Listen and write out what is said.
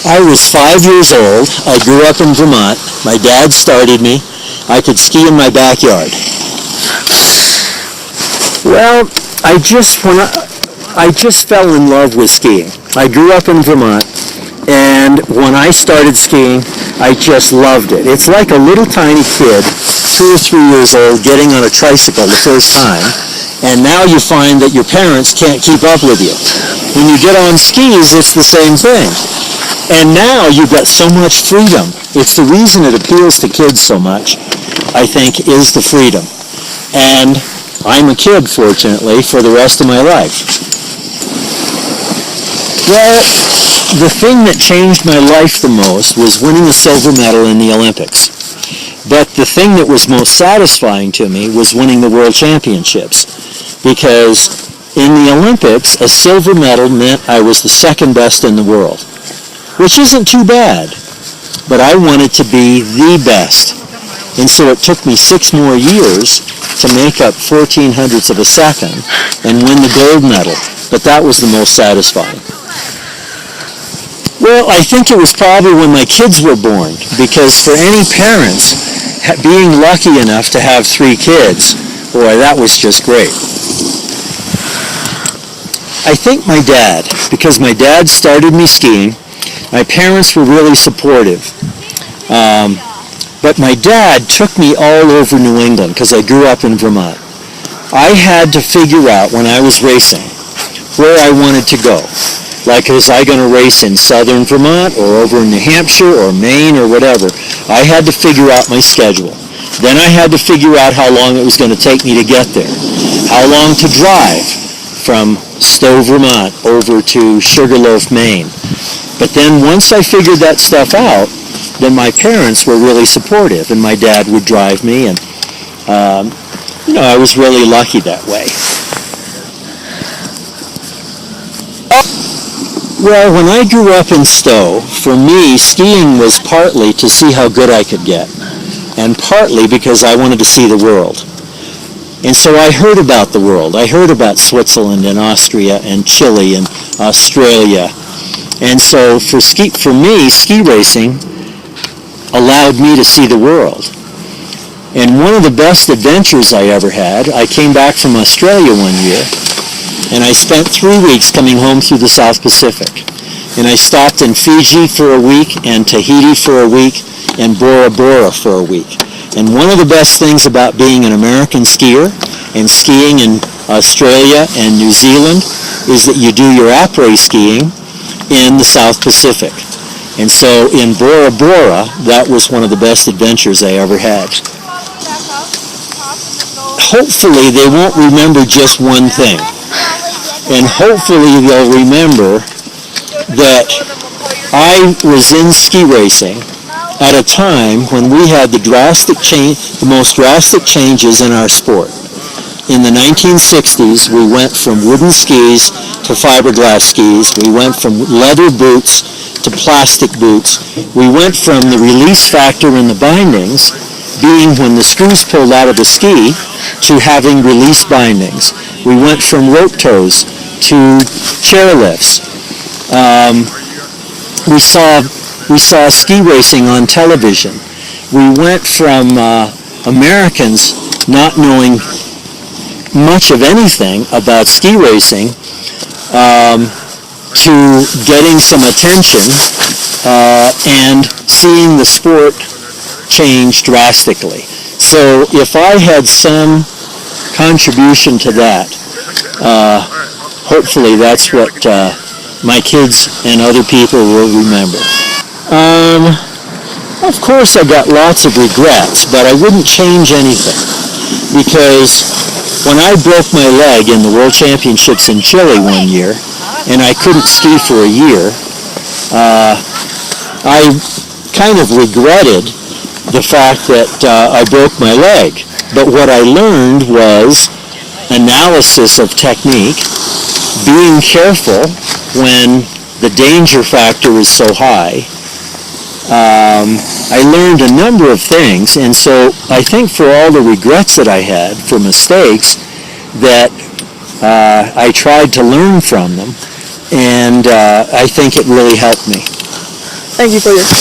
I was 5 years old. I grew up in Vermont. My dad started me. I could ski in my backyard. Well, I just fell in love with skiing. I grew up in Vermont, and when I started skiing, I just loved it. It's like a little tiny kid, 2 or 3 years old, getting on a tricycle the first time, and now you find that your parents can't keep up with you. When you get on skis, it's the same thing. And now you've got so much freedom. It's the reason it appeals to kids so much, I think, is the freedom. And I'm a kid, fortunately, for the rest of my life. Well, the thing that changed my life the most was winning a silver medal in the Olympics. But the thing that was most satisfying to me was winning the World Championships. Because in the Olympics, a silver medal meant I was the second best in the world, which isn't too bad. But I wanted to be the best. And so it took me 6 more years to make up 0.14 of a second and win the gold medal. But that was the most satisfying. Well, I think it was probably when my kids were born, because for any parents, being lucky enough to have 3 kids, boy, that was just great. I think my dad, because my dad started me skiing. My parents were really supportive. But my dad took me all over New England because I grew up in Vermont. I had to figure out when I was racing where I wanted to go. Like, was I going to race in southern Vermont or over in New Hampshire or Maine or whatever? I had to figure out my schedule. Then I had to figure out how long it was going to take me to get there. How long to drive from Stowe, Vermont over to Sugarloaf, Maine. But then once I figured that stuff out, then my parents were really supportive, and my dad would drive me, and I was really lucky that way. Well, when I grew up in Stowe, for me, skiing was partly to see how good I could get, and partly because I wanted to see the world. And so I heard about the world. I heard about Switzerland and Austria and Chile and Australia. And so for me, ski racing allowed me to see the world. And one of the best adventures I ever had, I came back from Australia one year, and I spent 3 weeks coming home through the South Pacific. And I stopped in Fiji for a week, and Tahiti for a week, and Bora Bora for a week. And one of the best things about being an American skier and skiing in Australia and New Zealand is that you do your après skiing in the South Pacific. And so in Bora Bora, that was one of the best adventures I ever had. Hopefully they won't remember just one thing. And hopefully they'll remember that I was in ski racing at a time when we had the most drastic changes in our sport. In the 1960s, we went from wooden skis to fiberglass skis. We went from leather boots to plastic boots. We went from the release factor in the bindings being when the screws pulled out of the ski to having release bindings. We went from rope tows to chairlifts. We saw ski racing on television. We went from Americans not knowing much of anything about ski racing to getting some attention and seeing the sport change drastically. So if I had some contribution to that, hopefully that's what my kids and other people will remember. Of course I got lots of regrets, but I wouldn't change anything, because when I broke my leg in the World Championships in Chile one year, and I couldn't ski for a year, I kind of regretted the fact that I broke my leg. But what I learned was analysis of technique, being careful when the danger factor is so high. I learned a number of things, and so I think for all the regrets that I had for mistakes, that I tried to learn from them, and I think it really helped me. Thank you for your